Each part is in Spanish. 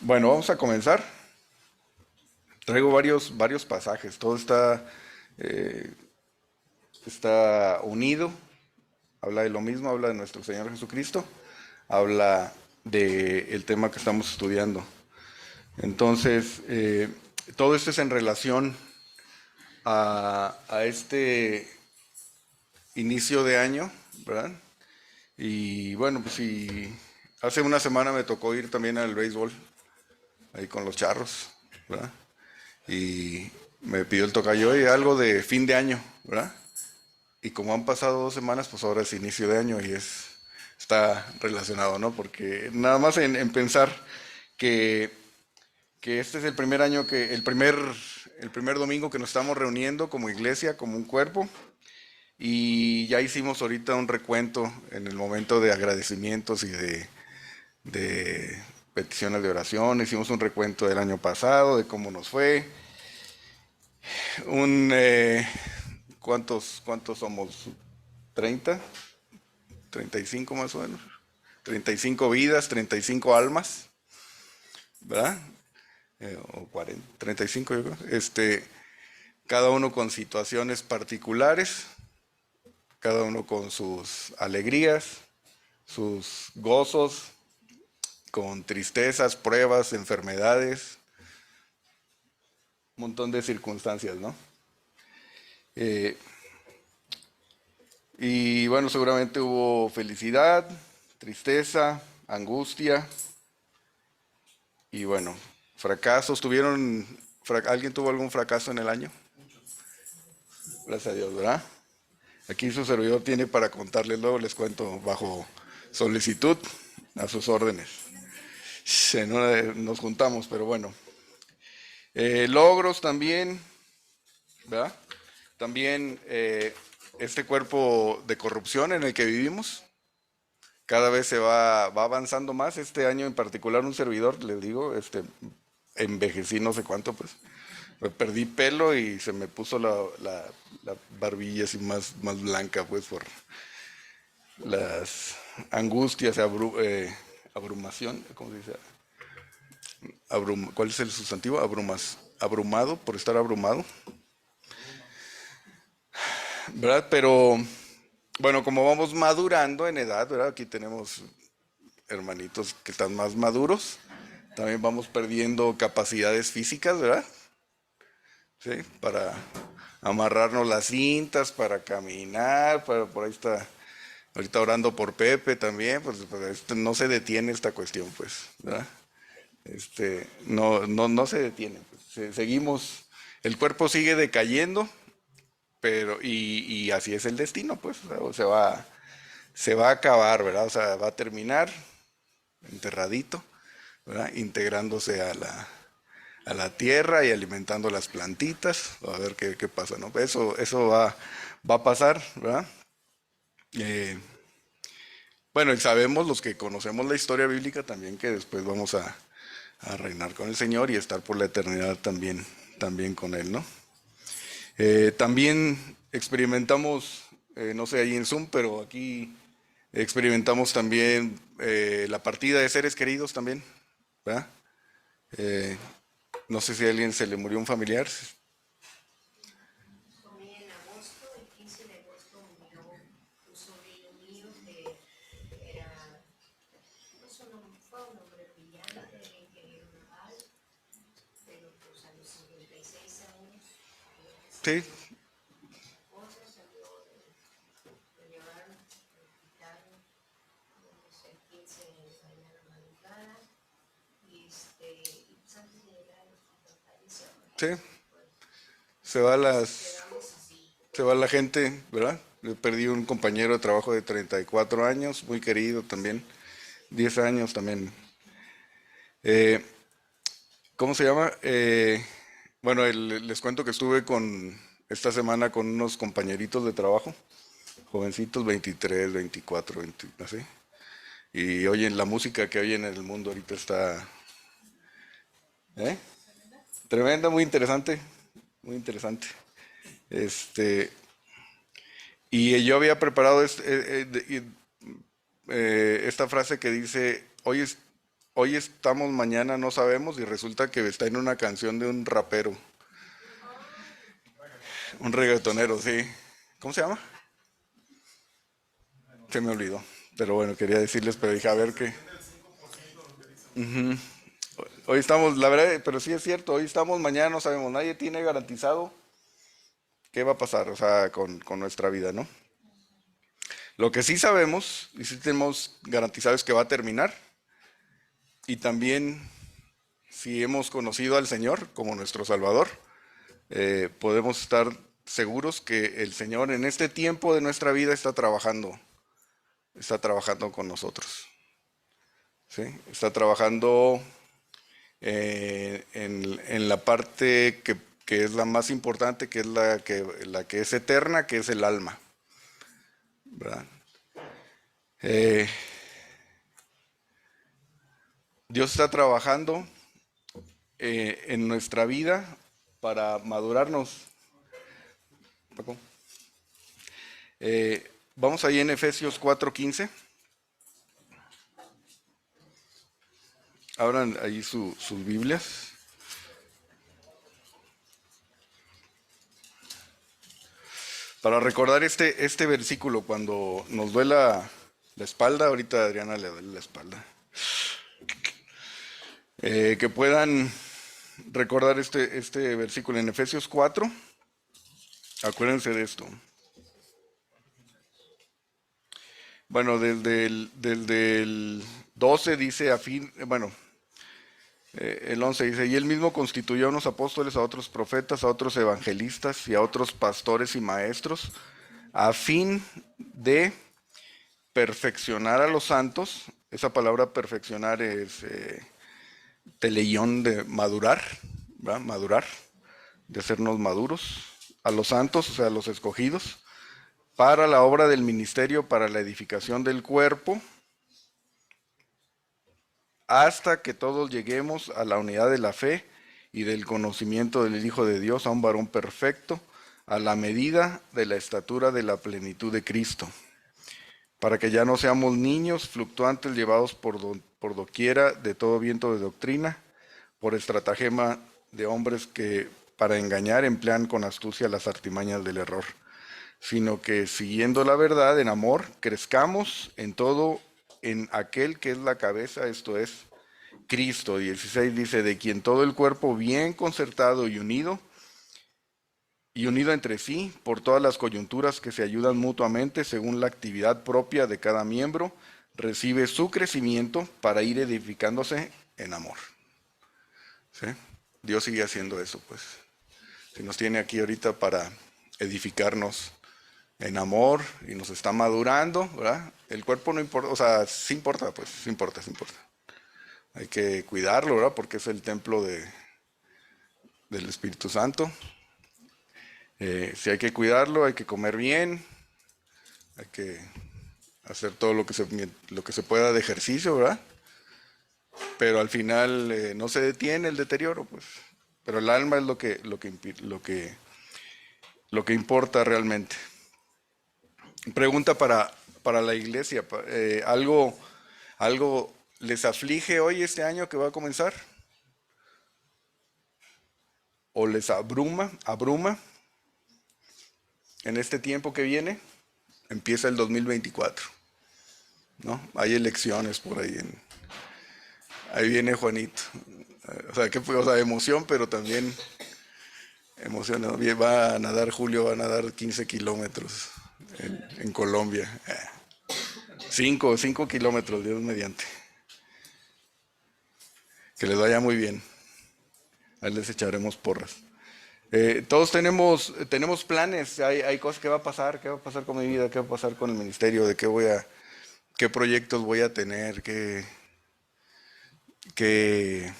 Bueno, vamos a comenzar. Traigo varios pasajes. Todo eh, está unido. Habla de lo mismo, habla de nuestro Señor Jesucristo. Habla del tema que estamos estudiando. Entonces, todo esto es en relación a este inicio de año, ¿verdad? Y bueno, pues si hace una semana me tocó ir también al béisbol, ahí con los charros, ¿verdad? Y me pidió el tocayo y algo de fin de año, ¿verdad? Y como han pasado 2 semanas, pues ahora es inicio de año y está relacionado, ¿no? Porque nada más en pensar que, que este es el primer año el primer domingo que nos estamos reuniendo como iglesia, como un cuerpo, y ya hicimos ahorita un recuento en el momento de agradecimientos y de peticiones de oración, hicimos un recuento del año pasado, de cómo nos fue, un ¿cuántos somos? 30, 35 más o menos. 35 vidas, 35 almas, ¿verdad? O 40, 35 yo creo. Cada uno con situaciones particulares, cada uno con sus alegrías, sus gozos, con tristezas, pruebas, enfermedades, un montón de circunstancias, ¿no? Eh, y bueno, seguramente hubo felicidad, tristeza, angustia, y bueno, fracasos. ¿Alguien tuvo algún fracaso en el año? Gracias a Dios, ¿verdad? Aquí su servidor tiene para contarles, luego les cuento bajo solicitud a sus órdenes. Nos juntamos, pero bueno. Logros también, ¿verdad? También este cuerpo de corrupción en el que vivimos, cada vez va avanzando más. Este año en particular un servidor, les digo, envejecí no sé cuánto, pues. Me perdí pelo y se me puso la barbilla así más blanca, pues, por las angustias, abrumación, ¿cómo se dice? ¿Cuál es el sustantivo? Abrumado, por estar abrumado, ¿verdad? Pero, bueno, como vamos madurando en edad, ¿verdad? Aquí tenemos hermanitos que están más maduros, también vamos perdiendo capacidades físicas, ¿verdad? Sí, para amarrarnos las cintas, para caminar, por ahí está, ahorita orando por Pepe también, pues no se detiene esta cuestión, pues, ¿verdad? No se detiene, pues, seguimos, el cuerpo sigue decayendo, y así es el destino, pues, o sea, se va a acabar, ¿verdad? O sea, va a terminar enterradito, ¿verdad? Integrándose a la tierra y alimentando las plantitas, a ver qué pasa, ¿no? Eso va a pasar, ¿verdad? Eh, bueno, y sabemos los que conocemos la historia bíblica también que después vamos a reinar con el Señor y estar por la eternidad también con Él, ¿no? También experimentamos, no sé, ahí en Zoom, pero aquí experimentamos también la partida de seres queridos también, ¿verdad? Eh, no sé si a alguien se le murió un familiar. Sí, sí, se va las, se va la gente, ¿verdad? Yo perdí un compañero de trabajo de 34 años, muy querido también, 10 años también. Eh, ¿Cómo se llama? Bueno, les cuento que estuve esta semana con unos compañeritos de trabajo, jovencitos, 23, 24, 20, así. Y oyen la música que oyen en el mundo ahorita está, ¿eh? Tremenda, muy interesante, muy interesante. Este, y yo había preparado esta frase que dice, hoy es hoy estamos, mañana no sabemos y resulta que está en una canción de un rapero, un reggaetonero, sí. ¿Cómo se llama? Se me olvidó. Pero bueno, quería decirles, pero dije, a ver qué. Hoy estamos, la verdad, pero sí es cierto, hoy estamos, mañana no sabemos, nadie tiene garantizado qué va a pasar, o sea, con nuestra vida, ¿no? Lo que sí sabemos y sí tenemos garantizado es que va a terminar y también si hemos conocido al Señor como nuestro Salvador, podemos estar seguros que el Señor en este tiempo de nuestra vida está trabajando con nosotros, ¿sí? Está trabajando en la parte que es la más importante, que es la que es eterna, que es el alma, ¿verdad? Eh, Dios está trabajando en nuestra vida para madurarnos. Paco. Vamos ahí en Efesios 4:15. Abran ahí sus Biblias. Para recordar este versículo cuando nos duela la espalda, ahorita a Adriana le duele la espalda. Que puedan recordar este versículo en Efesios 4. Acuérdense de esto. Bueno, desde el 12 dice a fin, bueno, el 11 dice, y él mismo constituyó a unos apóstoles, a otros profetas, a otros evangelistas y a otros pastores y maestros, a fin de perfeccionar a los santos. Esa palabra perfeccionar es teleión, de madurar, ¿verdad? Madurar, de hacernos maduros, a los santos, o sea, a los escogidos, para la obra del ministerio, para la edificación del cuerpo, hasta que todos lleguemos a la unidad de la fe y del conocimiento del Hijo de Dios, a un varón perfecto, a la medida de la estatura de la plenitud de Cristo, para que ya no seamos niños fluctuantes llevados por doquiera de todo viento de doctrina, por estratagema de hombres que para engañar emplean con astucia las artimañas del error, sino que siguiendo la verdad en amor, crezcamos en todo en aquel que es la cabeza, esto es Cristo. 16 dice, de quien todo el cuerpo bien concertado y unido entre sí por todas las coyunturas que se ayudan mutuamente según la actividad propia de cada miembro, recibe su crecimiento para ir edificándose en amor. ¿Sí? Dios sigue haciendo eso, pues. Si nos tiene aquí ahorita para edificarnos en amor y nos está madurando, ¿verdad? El cuerpo no importa, o sea, sí importa, pues, sí importa, sí importa. Hay que cuidarlo, ¿verdad? Porque es el templo del Espíritu Santo. Si hay que cuidarlo, hay que comer bien, hay que hacer todo lo que se pueda de ejercicio, ¿verdad? Pero al final no se detiene el deterioro, pues. Pero el alma es lo que importa realmente. Pregunta para la iglesia. ¿Algo les aflige hoy este año que va a comenzar? ¿O les abruma en este tiempo que viene? Empieza el 2024, ¿no? Hay elecciones por ahí. Ahí viene Juanito. O sea, o sea, emoción, pero también emoción. ¿No? Va a nadar Julio, va a nadar 15 kilómetros en Colombia. 5 kilómetros, Dios mediante. Que les vaya muy bien. Ahí les echaremos porras. Todos tenemos planes, hay cosas que qué va a pasar con mi vida, qué va a pasar con el ministerio, qué proyectos voy a tener, qué, qué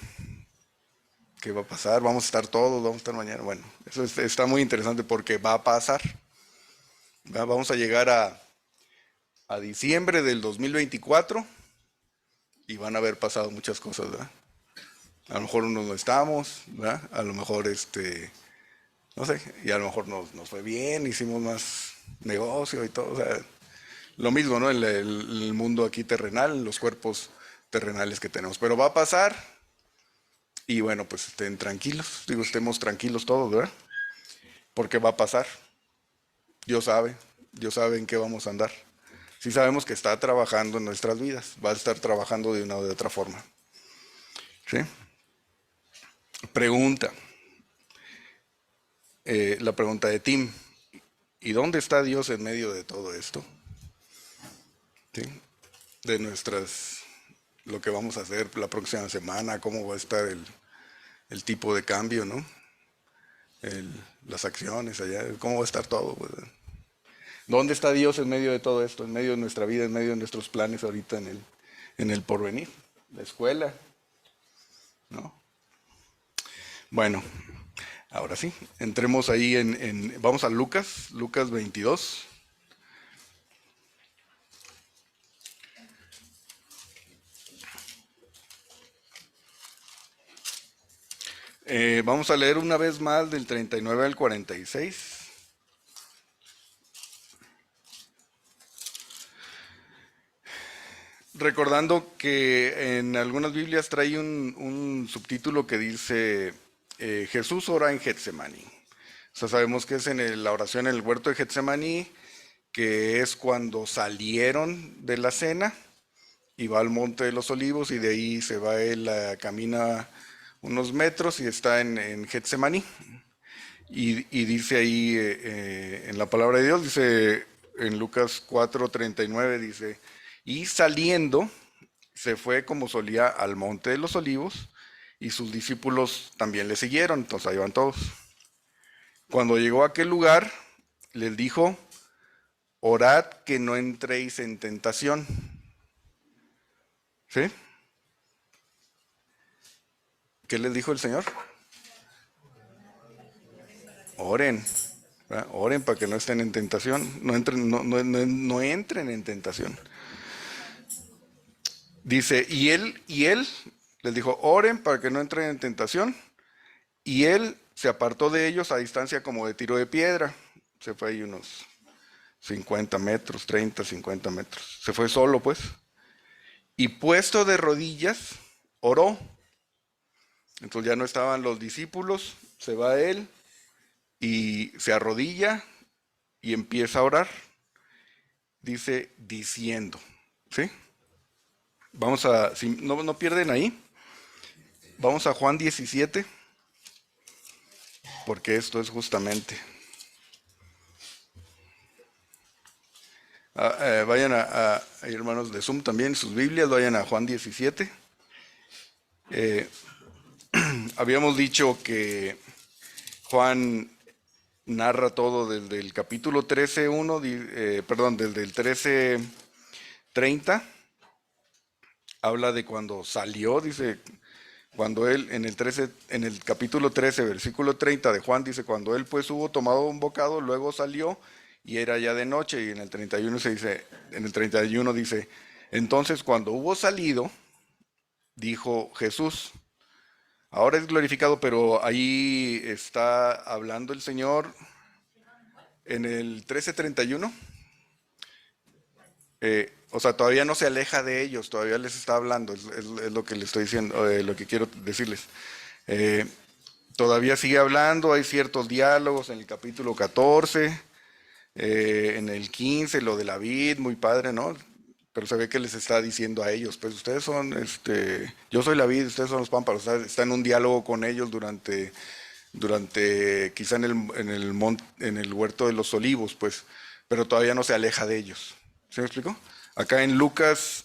va a pasar, vamos a estar todos, vamos a estar mañana. Bueno, eso está muy interesante porque va a pasar. Vamos a llegar a diciembre del 2024 y van a haber pasado muchas cosas, ¿verdad? A lo mejor unos no estamos, ¿verdad? A lo mejor no sé, y a lo mejor nos fue bien, hicimos más negocio y todo, o sea, lo mismo, ¿no? El mundo aquí terrenal, los cuerpos terrenales que tenemos. Pero va a pasar y bueno, pues estén tranquilos, digo, estemos tranquilos todos, ¿verdad? Porque va a pasar. Dios sabe en qué vamos a andar. Sí sabemos que está trabajando en nuestras vidas, va a estar trabajando de una o de otra forma. ¿Sí? Pregunta, la pregunta de Tim, ¿y dónde está Dios en medio de todo esto? ¿Sí? De lo que vamos a hacer la próxima semana, cómo va a estar el tipo de cambio, ¿no? Las acciones allá, cómo va a estar todo, pues. ¿Dónde está Dios en medio de todo esto, en medio de nuestra vida, en medio de nuestros planes ahorita en el porvenir? La escuela, ¿no? Bueno, ahora sí, entremos ahí vamos a Lucas 22. Vamos a leer una vez más del 39 al 46. Recordando que en algunas Biblias trae un subtítulo que dice Jesús ora en Getsemaní. O sea, sabemos que es la oración en el huerto de Getsemaní, que es cuando salieron de la cena y va al Monte de los Olivos y de ahí se va él, camina unos metros y está en Getsemaní. Y dice ahí en la palabra de Dios, dice en Lucas 4:39, dice, y saliendo se fue como solía al Monte de los Olivos y sus discípulos también le siguieron, entonces ahí van todos. Cuando llegó a aquel lugar, les dijo, orad que no entréis en tentación. ¿Sí? ¿Qué les dijo el Señor? Oren. ¿Verdad? Oren para que no estén en tentación. No entren en tentación. Dice, y él les dijo, oren para que no entren en tentación. Y él se apartó de ellos a distancia como de tiro de piedra. Se fue ahí unos 50 metros, 30, 50 metros. Se fue solo, pues. Y puesto de rodillas, oró. Entonces ya no estaban los discípulos, se va él y se arrodilla y empieza a orar. Dice, diciendo. ¿Sí? Vamos a, si no pierden ahí, vamos a Juan 17, porque esto es justamente. Vayan hermanos de Zoom también, sus Biblias, vayan a Juan 17. Habíamos dicho que Juan narra todo desde el capítulo 13:1, perdón, desde el 13:30. Habla de cuando salió, dice, cuando él, en el capítulo 13, versículo 30 de Juan, dice, cuando él pues hubo tomado un bocado, luego salió y era ya de noche, y en el 31 dice, entonces cuando hubo salido, dijo Jesús, ahora es glorificado, pero ahí está hablando el Señor en el 13:31. O sea, todavía no se aleja de ellos, todavía les está hablando, es lo que les estoy diciendo, lo que quiero decirles. Eh, Todavía sigue hablando, hay ciertos diálogos en el capítulo 14, en el 15, lo de la vid, muy padre, ¿no? Pero se ve que les está diciendo a ellos, pues ustedes son, yo soy la vid, ustedes son los pámpanos, está en un diálogo con ellos quizá en el huerto de los olivos, pues, pero todavía no se aleja de ellos. ¿Se me explicó? Acá en Lucas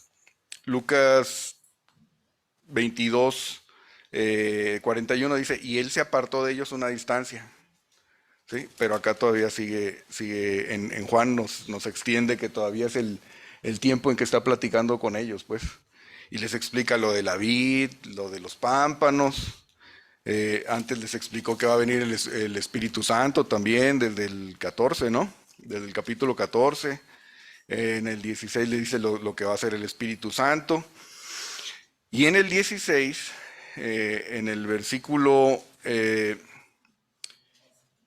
22, 41 dice, y él se apartó de ellos una distancia. ¿Sí? Pero acá todavía sigue en Juan nos extiende que todavía es el tiempo en que está platicando con ellos, pues. Y les explica lo de la vid, lo de los pámpanos. Antes les explicó que va a venir el Espíritu Santo también desde el 14, ¿no? Desde el capítulo 14. En el 16 le dice lo que va a hacer el Espíritu Santo. Y en el 16, en el versículo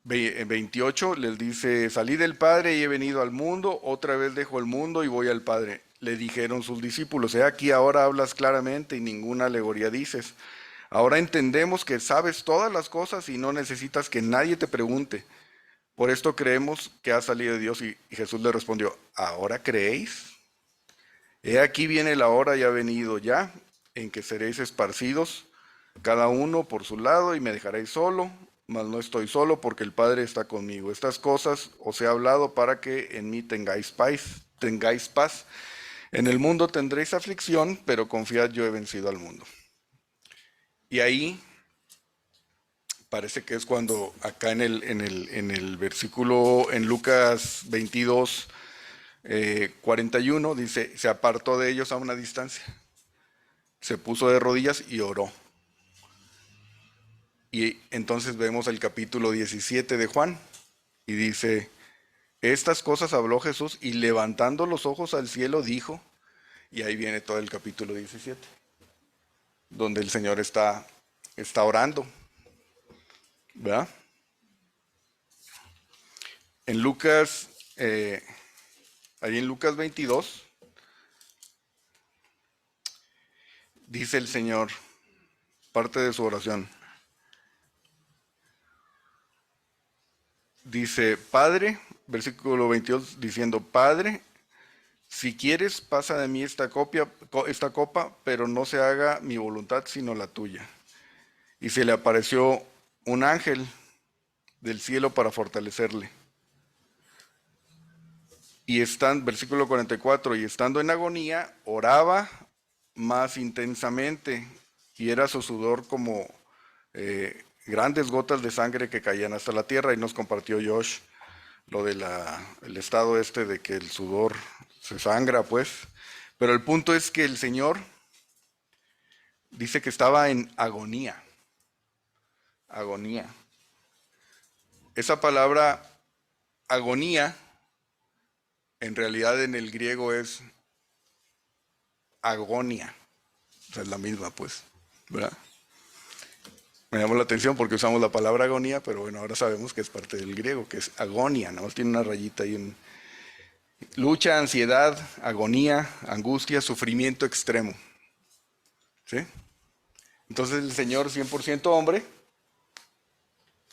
28, les dice, salí del Padre y he venido al mundo, otra vez dejo el mundo y voy al Padre. le dijeron sus discípulos: he aquí ahora hablas claramente y ninguna alegoría dices. Ahora entendemos que sabes todas las cosas y no necesitas que nadie te pregunte. Por esto creemos que has salido de Dios. Y Jesús le respondió: ¿ahora creéis? He aquí viene la hora y ha venido ya, en que seréis esparcidos, cada uno por su lado, y me dejaréis solo, mas no estoy solo, porque el Padre está conmigo. Estas cosas os he hablado para que en mí tengáis paz, tengáis paz. En el mundo tendréis aflicción, pero confiad, yo he vencido al mundo. Y ahí parece que es cuando acá en el versículo, en Lucas 22, 41, dice: se apartó de ellos a una distancia, se puso de rodillas y oró. Y entonces vemos el capítulo 17 de Juan y dice: estas cosas habló Jesús y levantando los ojos al cielo dijo. Y ahí viene todo el capítulo 17, donde el Señor está orando, ¿verdad? En Lucas, ahí en Lucas 22, dice el Señor, parte de su oración, dice: Padre, versículo 22, diciendo: Padre, si quieres, pasa de mí esta copa, pero no se haga mi voluntad sino la tuya. Y se le apareció un ángel del cielo para fortalecerle. Y versículo 44, y estando en agonía, oraba más intensamente, y era su sudor como grandes gotas de sangre que caían hasta la tierra. Y nos compartió Josh lo del estado de que el sudor se sangra, pues. Pero el punto es que el Señor dice que estaba en agonía. Agonía. Esa palabra agonía, en realidad en el griego es agonia. O sea, es la misma, pues, ¿verdad? Me llamó la atención porque usamos la palabra agonía, pero bueno, ahora sabemos que es parte del griego, que es agonia, nada más tiene una rayita ahí. Lucha, ansiedad, agonía, angustia, sufrimiento extremo. ¿Sí? Entonces el Señor, 100% hombre,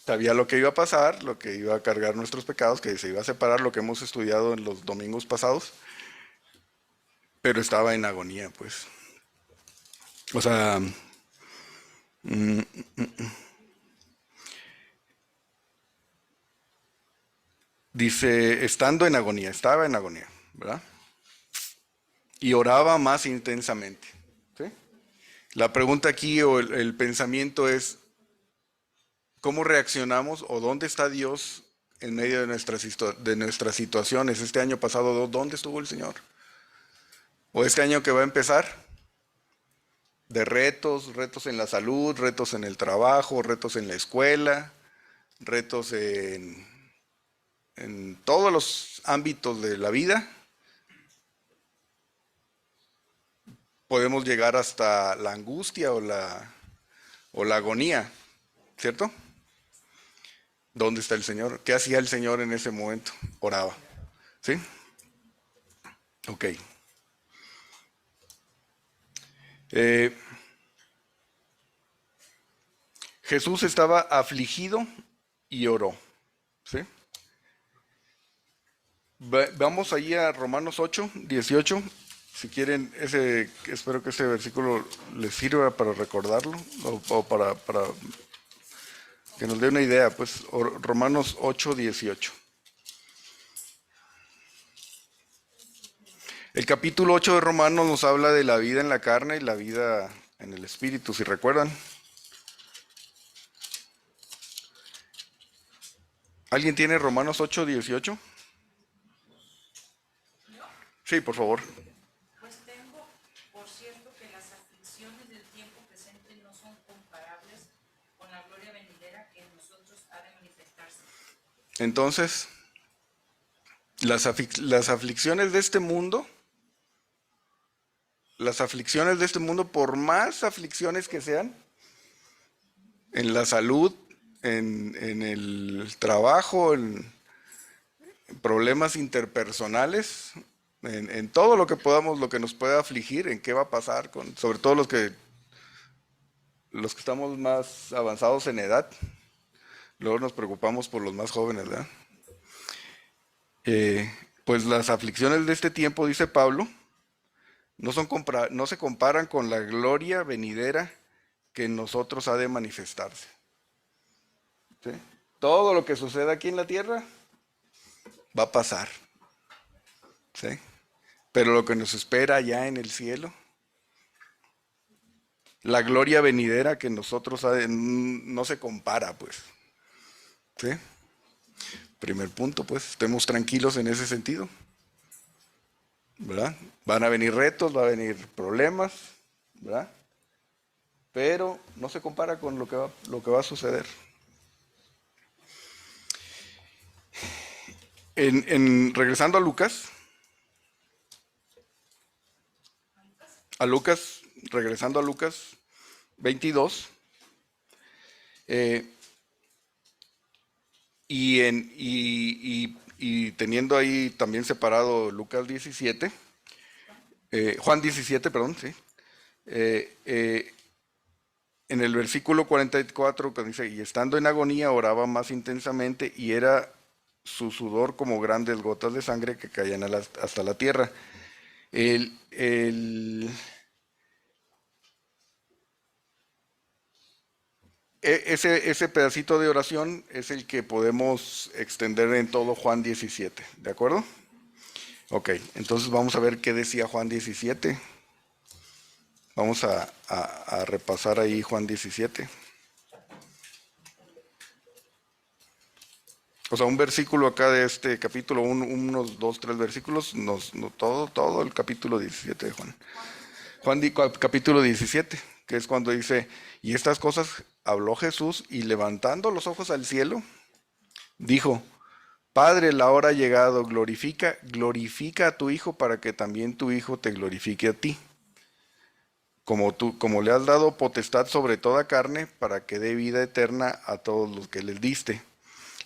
sabía lo que iba a pasar, lo que iba a cargar nuestros pecados, que se iba a separar, lo que hemos estudiado en los domingos pasados, pero estaba en agonía, pues. O sea, dice, estando en agonía, estaba en agonía, ¿verdad? Y oraba más intensamente. ¿Sí? La pregunta aquí o el pensamiento es: ¿cómo reaccionamos o dónde está Dios en medio de nuestras situaciones? Este año pasado, ¿dónde estuvo el Señor? O este año que va a empezar, de retos en la salud, retos en el trabajo, retos en la escuela, retos en todos los ámbitos de la vida. Podemos llegar hasta la angustia o la agonía, ¿cierto? ¿Dónde está el Señor? ¿Qué hacía el Señor en ese momento? Oraba. ¿Sí? Ok. Jesús estaba afligido y oró. ¿Sí? Vamos allí a Romanos 8, 18. Si quieren, espero que ese versículo les sirva para recordarlo o para que nos dé una idea. Pues Romanos 8, 18. El capítulo 8 de Romanos nos habla de la vida en la carne y la vida en el espíritu, si recuerdan. ¿Alguien tiene Romanos 8, 18? Sí, por favor. Pues tengo por cierto que las aflicciones del tiempo presente no son comparables con la gloria venidera que en nosotros ha de manifestarse. Entonces, las aflicciones de este mundo, por más aflicciones que sean, en la salud, en el trabajo, en problemas interpersonales, en todo lo que podamos, lo que nos pueda afligir, en qué va a pasar con, sobre todo los que estamos más avanzados en edad. Luego nos preocupamos por los más jóvenes, ¿verdad? Eh, pues las aflicciones de este tiempo, dice Pablo, no se comparan con la gloria venidera que en nosotros ha de manifestarse. ¿Sí? Todo lo que suceda aquí en la tierra va a pasar. ¿Sí? Pero lo que nos espera allá en el cielo, la gloria venidera que en nosotros no se compara, pues. ¿Sí? Primer punto, pues, estemos tranquilos en ese sentido, ¿verdad? Van a venir retos, va a venir problemas, ¿verdad? Pero no se compara con lo que va a suceder. Regresando regresando a Lucas 22, eh, y teniendo ahí también separado Lucas 17, Juan 17, perdón, sí. En el versículo 44 que dice, y estando en agonía oraba más intensamente y era su sudor como grandes gotas de sangre que caían hasta la tierra. El, el, ese pedacito de oración es el que podemos extender en todo Juan 17, ¿de acuerdo? Ok, entonces vamos a ver qué decía Juan 17. Vamos a repasar ahí Juan 17. O sea, un versículo acá de este capítulo, unos 2, 3 versículos, todo el capítulo 17 de Juan. Capítulo 17, que es cuando dice, y estas cosas habló Jesús y levantando los ojos al cielo, dijo, Padre, la hora ha llegado, glorifica a tu Hijo para que también tu Hijo te glorifique a ti. Como le has dado potestad sobre toda carne, para que dé vida eterna a todos los que les diste.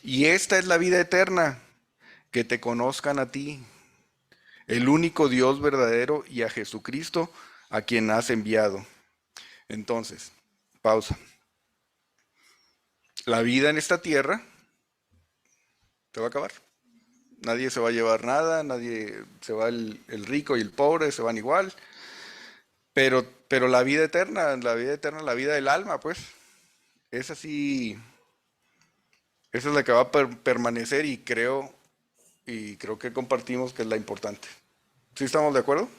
Y esta es la vida eterna, que te conozcan a ti, el único Dios verdadero, y a Jesucristo, a quien has enviado. Entonces, pausa. La vida en esta tierra se va a acabar. Nadie se va a llevar nada, nadie se va el rico y el pobre, se van igual. Pero la vida eterna, la vida del alma, pues, es así, esa es la que va a permanecer y creo que compartimos que es la importante. ¿Sí estamos de acuerdo?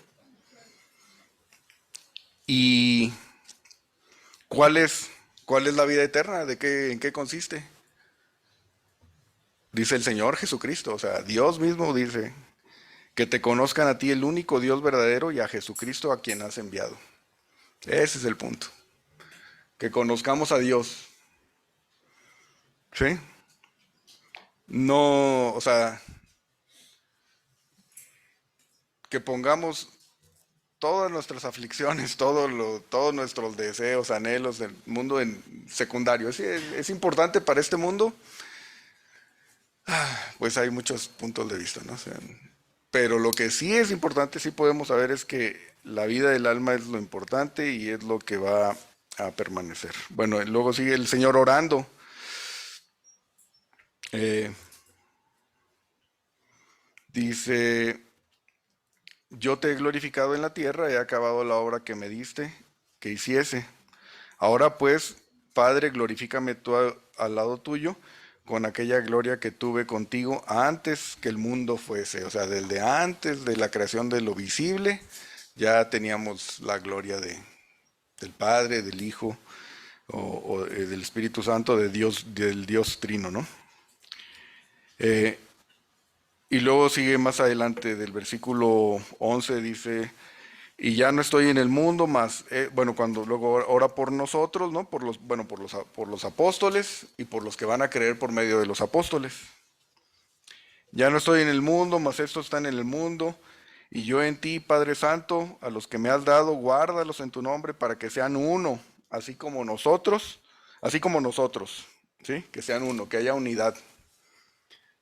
¿Y cuál es, cuál es la vida eterna? ¿En qué consiste? Dice el Señor Jesucristo, o sea, Dios mismo dice, que te conozcan a ti el único Dios verdadero y a Jesucristo a quien has enviado. Ese es el punto. Que conozcamos a Dios. ¿Sí? No, o sea, que pongamos todas nuestras aflicciones, todos nuestros deseos, anhelos del mundo en secundario. Es importante para este mundo, pues hay muchos puntos de vista, ¿no? O sea, pero lo que sí es importante, sí podemos saber, es que la vida del alma es lo importante y es lo que va a permanecer. Bueno, luego sigue el Señor orando. Eh, Dice, yo te he glorificado en la tierra, he acabado la obra que me diste que hiciese. Ahora pues, Padre, glorifícame tú al lado tuyo con aquella gloria que tuve contigo antes que el mundo fuese. O sea, desde antes de la creación de lo visible, ya teníamos la gloria del Padre, del Hijo o del Espíritu Santo, de Dios, del Dios Trino, ¿no? Eh, y luego sigue más adelante del versículo 11, dice, y ya no estoy en el mundo más, bueno, cuando luego ora por nosotros, ¿no? Por los apóstoles y por los que van a creer por medio de los apóstoles. Ya no estoy en el mundo, mas estos están en el mundo, y yo en ti, Padre Santo, a los que me has dado, guárdalos en tu nombre para que sean uno, así como nosotros, ¿sí? Que sean uno, que haya unidad,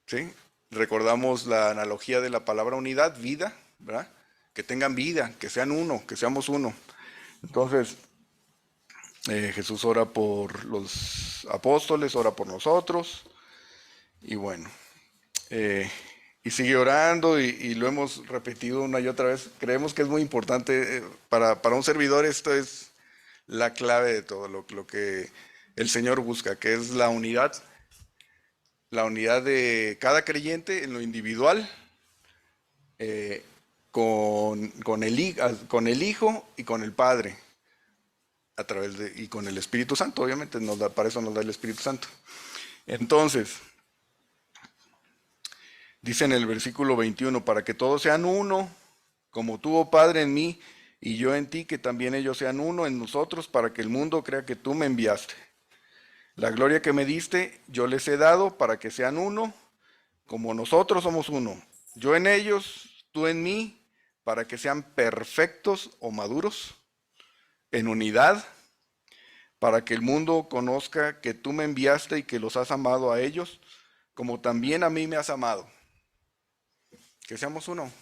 ¿sí? Recordamos la analogía de la palabra unidad, vida, ¿verdad? Que tengan vida, que sean uno, que seamos uno. Entonces, Jesús ora por los apóstoles, ora por nosotros, y bueno, y sigue orando y lo hemos repetido una y otra vez. Creemos que es muy importante, para un servidor esto es la clave de todo lo que el Señor busca, que es la unidad de cada creyente en lo individual, eh, con el Hijo y con el Padre, y con el Espíritu Santo, obviamente, para eso nos da el Espíritu Santo. Entonces, dice en el versículo 21, para que todos sean uno, como tú, oh Padre, en mí y yo en ti, que también ellos sean uno en nosotros, para que el mundo crea que tú me enviaste. La gloria que me diste, yo les he dado para que sean uno, como nosotros somos uno. Yo en ellos, tú en mí, para que sean perfectos o maduros, en unidad, para que el mundo conozca que tú me enviaste y que los has amado a ellos, como también a mí me has amado. Que seamos uno,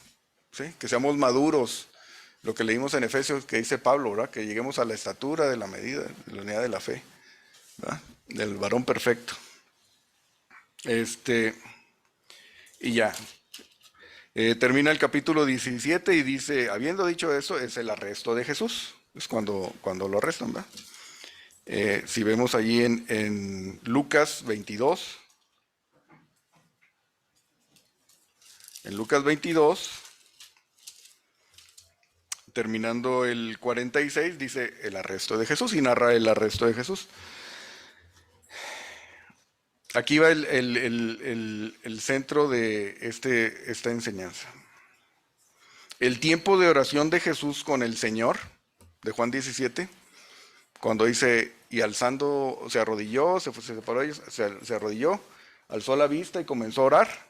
¿sí? Que seamos maduros. Lo que leímos en Efesios que dice Pablo, ¿verdad? Que lleguemos a la estatura de la medida, de la unidad de la fe, ¿verdad? Del varón perfecto. Y ya. Termina el capítulo 17 y dice, habiendo dicho eso, es el arresto de Jesús. Es cuando lo arrestan, ¿verdad? Si vemos allí en Lucas 22, en Lucas 22, terminando el 46, dice el arresto de Jesús y narra el arresto de Jesús. Aquí va el centro de esta enseñanza. El tiempo de oración de Jesús con el Señor, de Juan 17, cuando dice, y alzando, se arrodilló, se separó, se arrodilló, alzó la vista y comenzó a orar.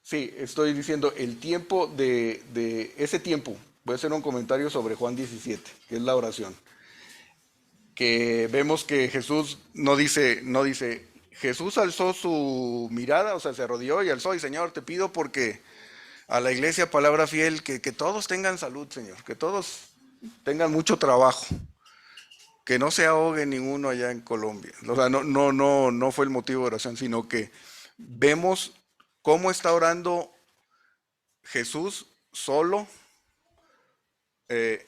Sí, estoy diciendo el tiempo de ese tiempo. Voy a hacer un comentario sobre Juan 17, que es la oración. Que vemos que Jesús no dice, Jesús alzó su mirada, o sea, se arrodilló y alzó, y Señor, te pido porque a la iglesia Palabra Fiel, que todos tengan salud, Señor, que todos tengan mucho trabajo, que no se ahogue ninguno allá en Colombia. O sea, no fue el motivo de oración, sino que vemos cómo está orando Jesús solo, de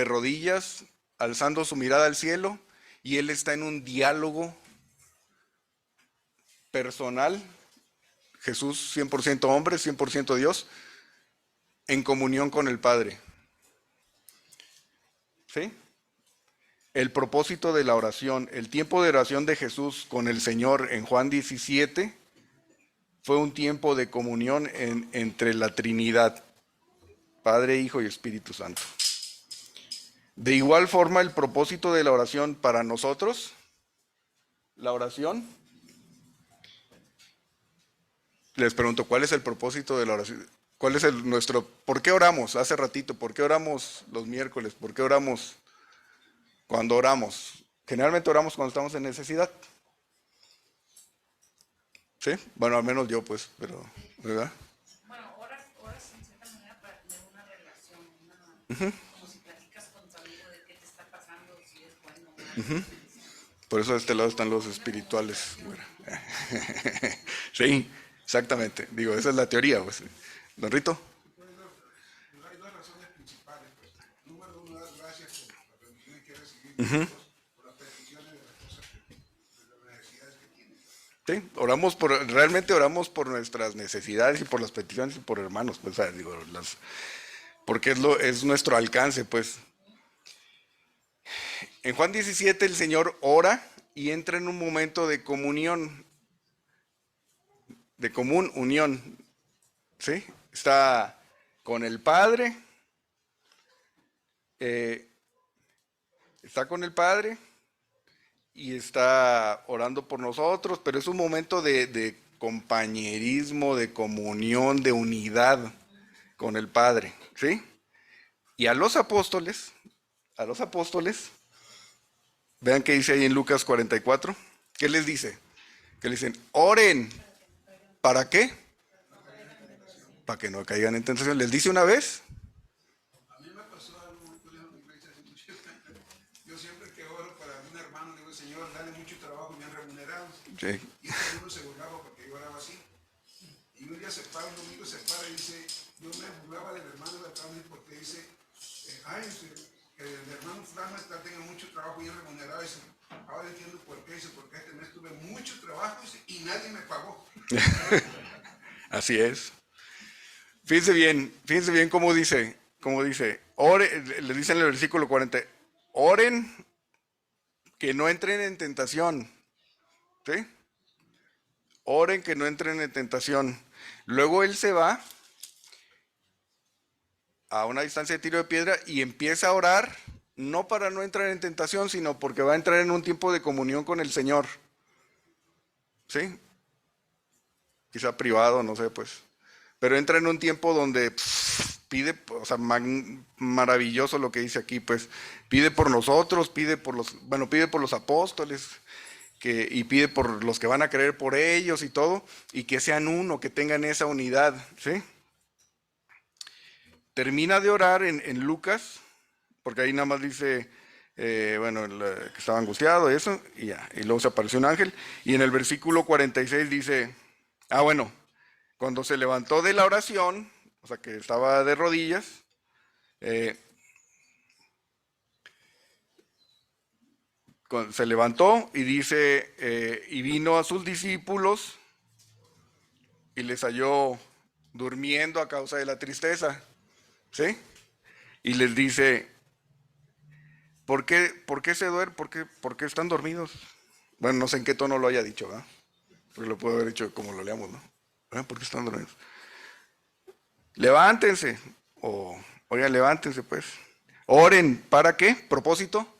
rodillas, alzando su mirada al cielo, y él está en un diálogo personal, Jesús 100% hombre, 100% Dios, en comunión con el Padre. ¿Sí? El propósito de la oración, el tiempo de oración de Jesús con el Señor en Juan 17 fue un tiempo de comunión entre la Trinidad, Padre, Hijo y Espíritu Santo. De igual forma, el propósito de la oración para nosotros, la oración, les pregunto, ¿cuál es el propósito de la oración? ¿Cuál es por qué oramos hace ratito? ¿Por qué oramos los miércoles? ¿Por qué oramos cuando oramos? Generalmente oramos cuando estamos en necesidad. ¿Sí? Bueno, al menos yo pues, pero, ¿verdad? Bueno, oras en cierta manera para tener una relación, como si platicas con tu amigo de qué te está pasando, si es bueno o malo. Por eso de este lado están los espirituales. Sí, exactamente. Digo, esa es la teoría, pues. Don Rito. Hay dos razones principales. Pues. Número uno, dar gracias por las bendiciones que recibimos, por las peticiones de las cosas, de las necesidades que tienen. Sí, realmente oramos por nuestras necesidades y por las peticiones y por hermanos, pues, digo, porque es nuestro alcance, pues. En Juan 17 el Señor ora y entra en un momento de comunión, de común unión, ¿sí? Está con el Padre, y está orando por nosotros, pero es un momento de compañerismo, de comunión, de unidad con el Padre, ¿sí? Y a los apóstoles, vean qué dice ahí en Lucas 44, ¿qué les dice? Que le dicen, oren, ¿para qué? para que no caigan en tentación. ¿Les dice una vez? A mí me pasó algo muy curioso en la iglesia hace mucho tiempo. Yo siempre que oro para un hermano, digo, Señor, dale mucho trabajo bien remunerado. Sí. Y todo uno se burlaba porque yo oraba así. Y un día se para, un domingo se para y dice, yo me burlaba del hermano de atrás porque dice, que el hermano fulano está teniendo mucho trabajo bien remunerado. Dice, ahora entiendo por qué. Dice, porque este mes tuve mucho trabajo, dice, y nadie me pagó. Así es. Fíjense bien cómo dice, le dice en el versículo 40, oren que no entren en tentación, ¿sí? Oren que no entren en tentación. Luego él se va a una distancia de tiro de piedra y empieza a orar, no para no entrar en tentación, sino porque va a entrar en un tiempo de comunión con el Señor, ¿sí? Quizá privado, no sé, pues. Pero entra en un tiempo donde pide, o sea, maravilloso lo que dice aquí, pues. Pide por nosotros, pide por los apóstoles, y pide por los que van a creer por ellos y todo, y que sean uno, que tengan esa unidad, ¿sí? Termina de orar en Lucas, porque ahí nada más dice, que estaba angustiado y eso, y ya, y luego se apareció un ángel, y en el versículo 46 dice, cuando se levantó de la oración, o sea que estaba de rodillas, se levantó y dice, y vino a sus discípulos y les halló durmiendo a causa de la tristeza, ¿sí? Y les dice, ¿por qué se duermen? ¿Por qué están dormidos? Bueno, no sé en qué tono lo haya dicho, ¿verdad? Porque lo puedo haber dicho como lo leamos, ¿no? ¿Por qué están dormidos? Levántense, oigan, levántense pues. Oren, ¿para qué? ¿Propósito?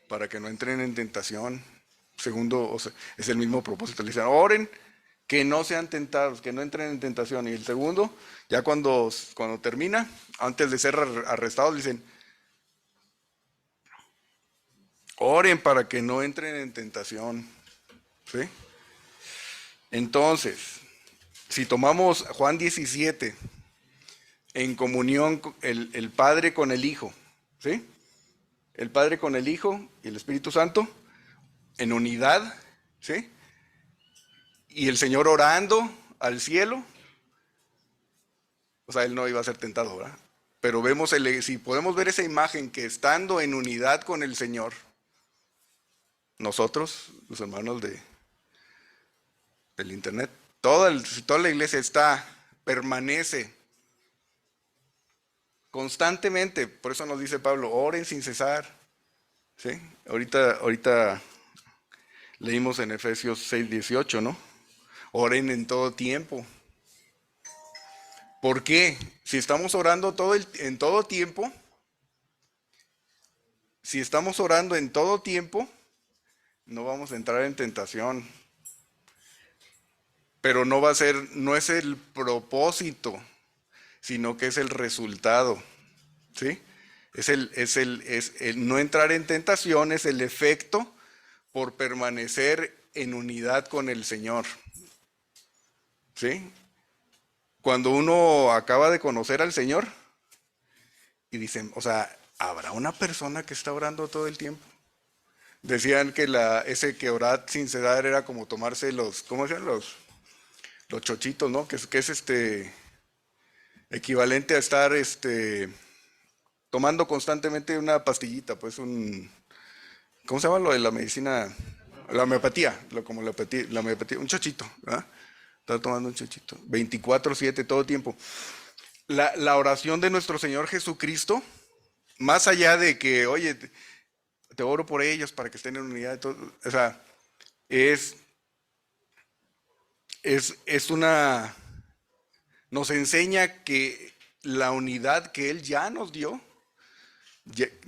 Para que no entren en tentación. Segundo, o sea, es el mismo propósito. Le dicen, oren, que no sean tentados, que no entren en tentación. Y el segundo, ya cuando termina, antes de ser arrestados, dicen, oren para que no entren en tentación. ¿Sí? Entonces, si tomamos Juan 17, en comunión el Padre con el Hijo, ¿sí? El Padre con el Hijo y el Espíritu Santo, en unidad, ¿sí? Y el Señor orando al cielo, o sea, él no iba a ser tentado, ¿verdad? Pero si podemos ver esa imagen que estando en unidad con el Señor, nosotros, los hermanos del internet, toda la iglesia permanece constantemente, por eso nos dice Pablo, oren sin cesar, ¿sí? Ahorita leímos en Efesios 6:18, ¿no? Oren en todo tiempo. ¿Por qué? Si estamos orando en todo tiempo, no vamos a entrar en tentación. Pero no es el propósito, sino que es el resultado, ¿sí? Es el no entrar en tentación, es el efecto por permanecer en unidad con el Señor, ¿sí? Cuando uno acaba de conocer al Señor y dicen, o sea, ¿habrá una persona que está orando todo el tiempo? Decían que ese que orar sin cesar era como tomarse ¿cómo se llaman? Los chochitos, ¿no? Que es equivalente a estar tomando constantemente una pastillita, pues ¿cómo se llama lo de la medicina? La homeopatía, como la homeopatía, un chochito, ¿verdad? Estar tomando un chochito, 24/7, todo tiempo. La oración de nuestro Señor Jesucristo, más allá de que, oye, te oro por ellos para que estén en unidad, todo, o sea, nos enseña que la unidad que Él ya nos dio,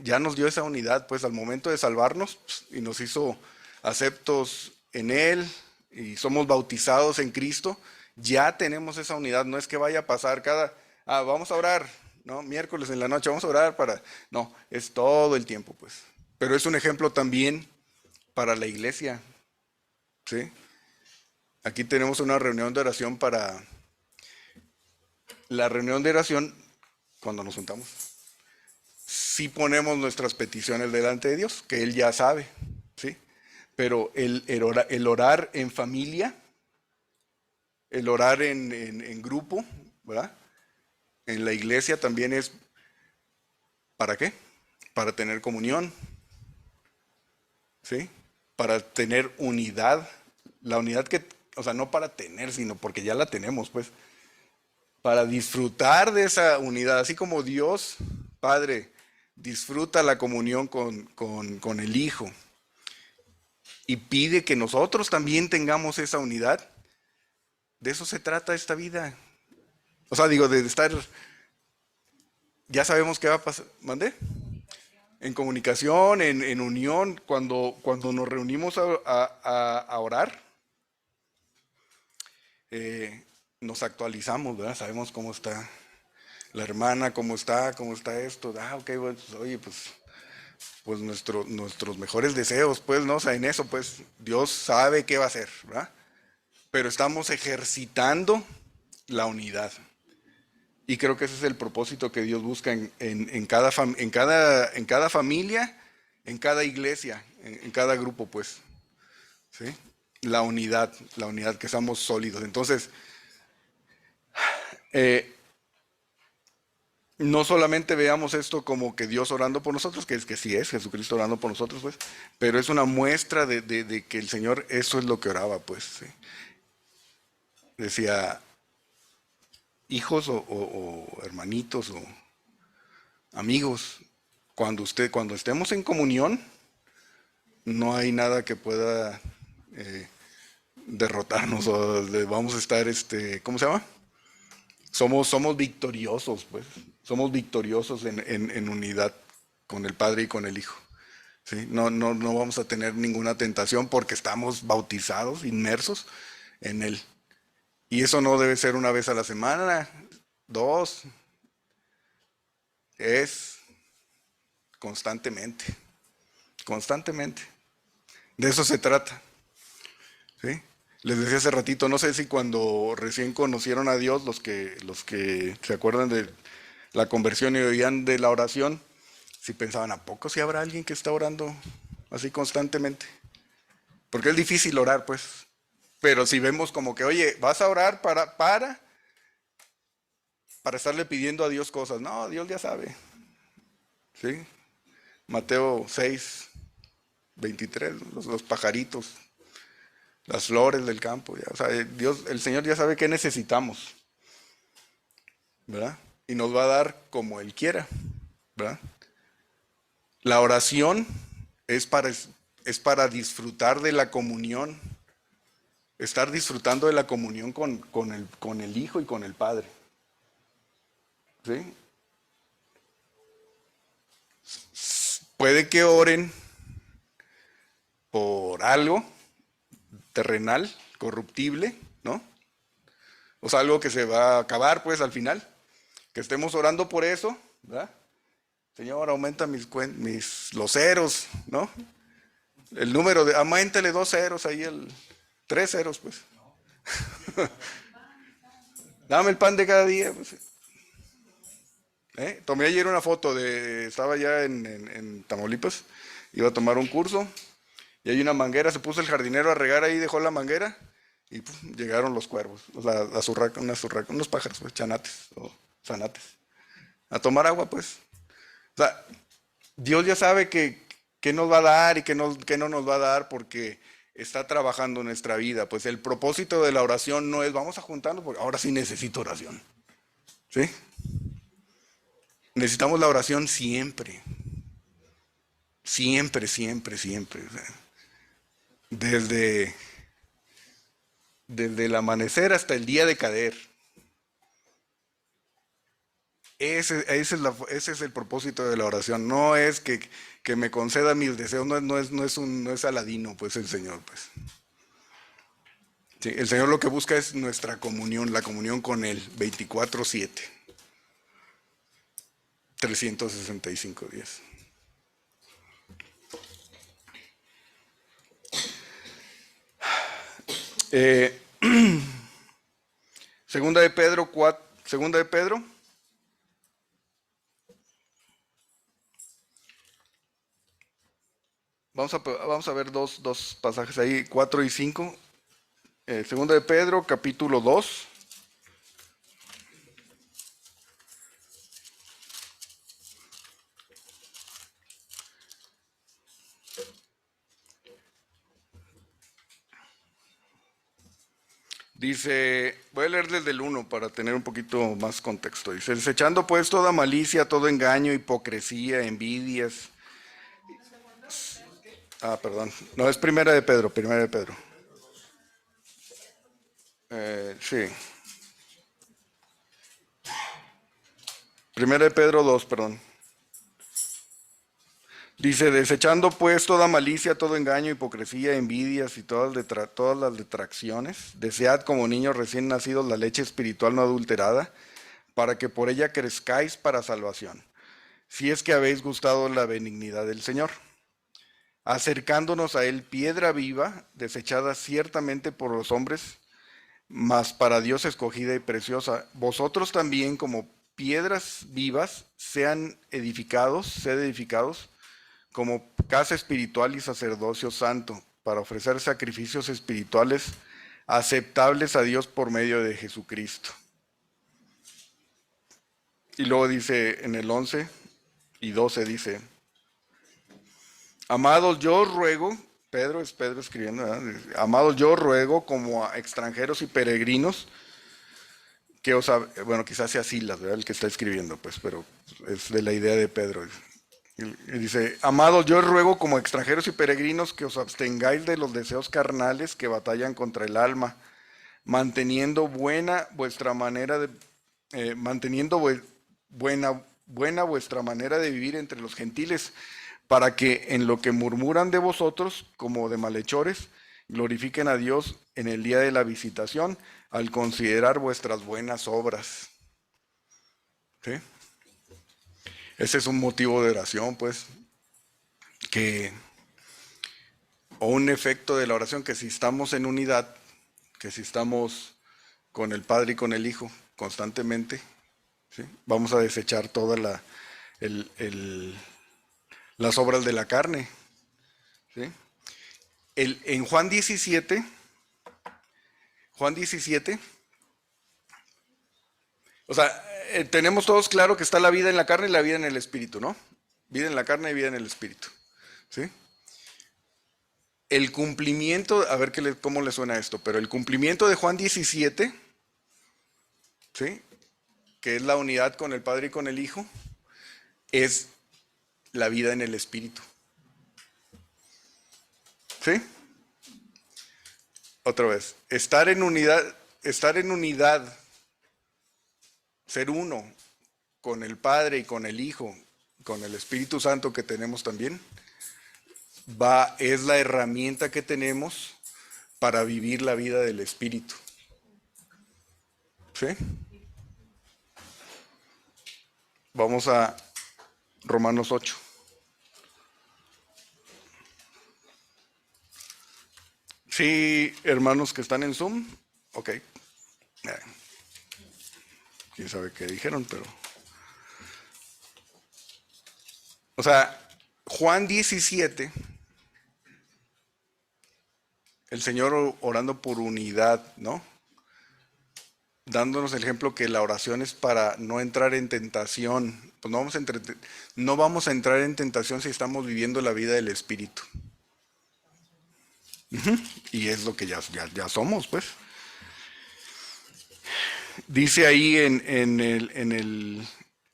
ya nos dio esa unidad, pues al momento de salvarnos, y nos hizo aceptos en Él, y somos bautizados en Cristo, ya tenemos esa unidad. No es que vaya a pasar vamos a orar, ¿no? Miércoles en la noche vamos a orar no, es todo el tiempo, pues. Pero es un ejemplo también para la iglesia, ¿sí? Aquí tenemos una reunión de oración para la reunión de oración, cuando nos juntamos, sí ponemos nuestras peticiones delante de Dios, que Él ya sabe, ¿sí? Pero el orar en familia, el orar en grupo, ¿verdad? En la iglesia también es, ¿para qué? Para tener comunión, ¿sí? Para tener unidad, la unidad que, o sea, no para tener, sino porque ya la tenemos, pues, para disfrutar de esa unidad, así como Dios, Padre, disfruta la comunión con el Hijo y pide que nosotros también tengamos esa unidad. De eso se trata esta vida. O sea, digo, de estar, ya sabemos qué va a pasar. ¿Mande? En comunicación, en unión, cuando nos reunimos a orar, nos actualizamos, ¿verdad? Sabemos cómo está la hermana, cómo está esto. Ah, ok, bueno, pues, oye, pues nuestros mejores deseos, pues, ¿no? O sea, en eso, pues, Dios sabe qué va a hacer, ¿verdad? Pero estamos ejercitando la unidad. Y creo que ese es el propósito que Dios busca en cada familia, en cada iglesia, en cada grupo, pues, ¿sí? La unidad, que seamos sólidos. Entonces, no solamente veamos esto como que Dios orando por nosotros, que es que sí es Jesucristo orando por nosotros, pues, pero es una muestra de que el Señor eso es lo que oraba, pues, ¿sí? Decía, hijos o hermanitos o amigos, cuando estemos en comunión, no hay nada que pueda derrotarnos o vamos a estar, ¿cómo se llama? Somos victoriosos, pues. Somos victoriosos en unidad con el Padre y con el Hijo. ¿Sí? No vamos a tener ninguna tentación porque estamos bautizados, inmersos en Él. Y eso no debe ser una vez a la semana, dos, es constantemente, constantemente. De eso se trata. ¿Sí? Les decía hace ratito, no sé si cuando recién conocieron a Dios, los que se acuerdan de la conversión y oían de la oración, si pensaban, ¿a poco si habrá alguien que está orando así constantemente? Porque es difícil orar, pues. Pero si vemos como que, oye, vas a orar para estarle pidiendo a Dios cosas. No, Dios ya sabe. ¿Sí? Mateo 6, 23, los pajaritos, las flores del campo. Ya, o sea, el Señor ya sabe qué necesitamos, ¿verdad? Y nos va a dar como Él quiera, ¿verdad? La oración es para disfrutar de la comunión, estar disfrutando de la comunión con el Hijo y con el Padre. ¿Sí? Puede que oren por algo terrenal, corruptible, ¿no? O sea, algo que se va a acabar, pues, al final. Que estemos orando por eso, ¿verdad? Señor, aumenta los ceros, ¿no? El número auméntale 2 ceros ahí, 3 ceros, pues. Dame el pan de cada día, pues. Tomé ayer una foto estaba ya en Tamaulipas, iba a tomar un curso, y hay una manguera, se puso el jardinero a regar ahí, dejó la manguera, y llegaron los cuervos, o sea, unos pájaros, pues, chanates, o zanates, a tomar agua, pues. O sea, Dios ya sabe qué nos va a dar y qué no nos va a dar porque está trabajando en nuestra vida. Pues el propósito de la oración no es vamos a juntarnos porque ahora sí necesito oración. ¿Sí? Necesitamos la oración siempre. Siempre, siempre, siempre. O sea, desde el amanecer hasta el día de caer. Ese es el propósito de la oración. No es que me conceda mis deseos, no es Aladino, pues el Señor, pues. Sí, el Señor lo que busca es nuestra comunión, la comunión con Él, 24/7, 365 días. Segunda de Pedro 4, Segunda de Pedro. Vamos a ver dos pasajes ahí, 4 y 5. Segunda de Pedro, capítulo 2. Dice, voy a leer desde el 1 para tener un poquito más contexto. Dice, desechando pues toda malicia, todo engaño, hipocresía, envidias. Perdón. No, es primera de Pedro, primera de Pedro. Sí. Primera de Pedro 2, perdón. Dice, desechando pues toda malicia, todo engaño, hipocresía, envidias y todas las detracciones, desead como niños recién nacidos la leche espiritual no adulterada, para que por ella crezcáis para salvación, si es que habéis gustado la benignidad del Señor, acercándonos a Él piedra viva, desechada ciertamente por los hombres, mas para Dios escogida y preciosa. Vosotros también como piedras vivas sed edificados como casa espiritual y sacerdocio santo, para ofrecer sacrificios espirituales aceptables a Dios por medio de Jesucristo. Y luego dice en el 11 y 12 dice, amados, yo os ruego, Pedro escribiendo, ¿verdad? Amados, yo os ruego como a extranjeros y peregrinos, que bueno, quizás sea Silas, ¿verdad? El que está escribiendo, pues, pero es de la idea de Pedro. Y dice, amados, yo os ruego como extranjeros y peregrinos que os abstengáis de los deseos carnales que batallan contra el alma, manteniendo buena vuestra manera de vivir entre los gentiles, para que en lo que murmuran de vosotros como de malhechores, glorifiquen a Dios en el día de la visitación, al considerar vuestras buenas obras. ¿Sí? Ese es un motivo de oración, pues, o un efecto de la oración, que si estamos en unidad, que si estamos con el Padre y con el Hijo constantemente, ¿sí? Vamos a desechar todas las obras de la carne. ¿Sí? En Juan 17, o sea, tenemos todos claro que está la vida en la carne y la vida en el espíritu, ¿no? Vida en la carne y vida en el espíritu. ¿Sí? El cumplimiento, a ver cómo le suena esto, pero el cumplimiento de Juan 17, ¿sí? Que es la unidad con el Padre y con el Hijo, es la vida en el espíritu. ¿Sí? Otra vez, estar en unidad, ser uno con el Padre y con el Hijo, con el Espíritu Santo que tenemos también, es la herramienta que tenemos para vivir la vida del Espíritu. ¿Sí? Vamos a Romanos 8. Sí, hermanos que están en Zoom, ok. Quién sabe qué dijeron, pero... O sea, Juan 17, el Señor orando por unidad, ¿no? Dándonos el ejemplo que la oración es para no entrar en tentación. Pues no vamos a entrar en tentación si estamos viviendo la vida del Espíritu. Y es lo que ya somos, pues. Dice ahí en el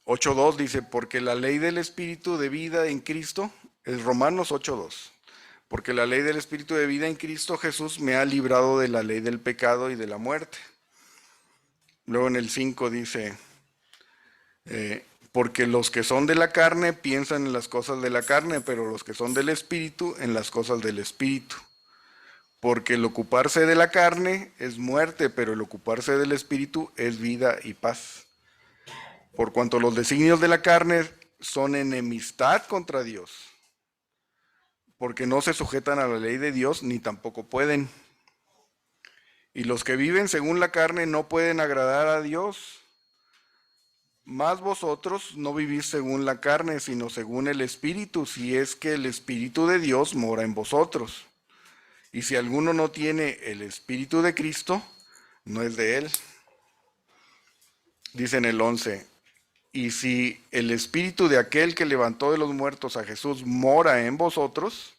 8.2, dice, porque la ley del Espíritu de vida en Cristo, es Romanos 8.2, porque la ley del Espíritu de vida en Cristo Jesús me ha librado de la ley del pecado y de la muerte. Luego en el 5 dice, porque los que son de la carne piensan en las cosas de la carne, pero los que son del Espíritu en las cosas del Espíritu. Porque el ocuparse de la carne es muerte, pero el ocuparse del Espíritu es vida y paz. Por cuanto los designios de la carne son enemistad contra Dios, porque no se sujetan a la ley de Dios ni tampoco pueden. Y los que viven según la carne no pueden agradar a Dios, Mas vosotros no vivís según la carne, sino según el Espíritu, si es que el Espíritu de Dios mora en vosotros. Y si alguno no tiene el Espíritu de Cristo, no es de él. Dice en el 11, y si el Espíritu de aquel que levantó de los muertos a Jesús mora en vosotros,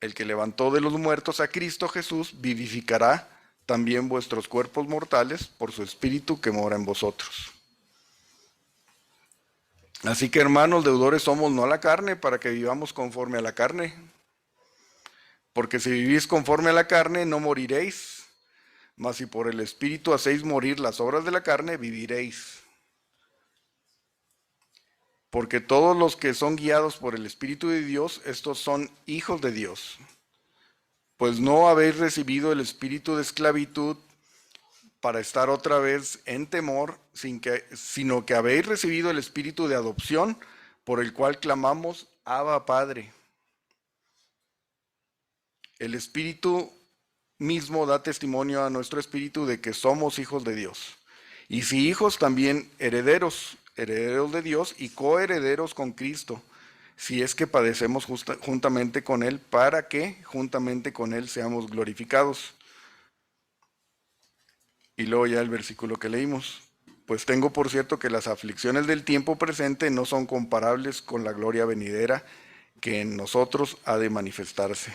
el que levantó de los muertos a Cristo Jesús vivificará también vuestros cuerpos mortales por su Espíritu que mora en vosotros. Así que, hermanos, deudores somos no a la carne, para que vivamos conforme a la carne. Porque si vivís conforme a la carne, no moriréis. Mas si por el Espíritu hacéis morir las obras de la carne, viviréis. Porque todos los que son guiados por el Espíritu de Dios, estos son hijos de Dios. Pues no habéis recibido el espíritu de esclavitud para estar otra vez en temor, sino que habéis recibido el espíritu de adopción, por el cual clamamos, Abba, Padre. El Espíritu mismo da testimonio a nuestro espíritu de que somos hijos de Dios. Y si hijos, también herederos, herederos de Dios y coherederos con Cristo, si es que padecemos juntamente con Él, para que juntamente con Él seamos glorificados. Y luego ya el versículo que leímos. Pues tengo por cierto que las aflicciones del tiempo presente no son comparables con la gloria venidera que en nosotros ha de manifestarse.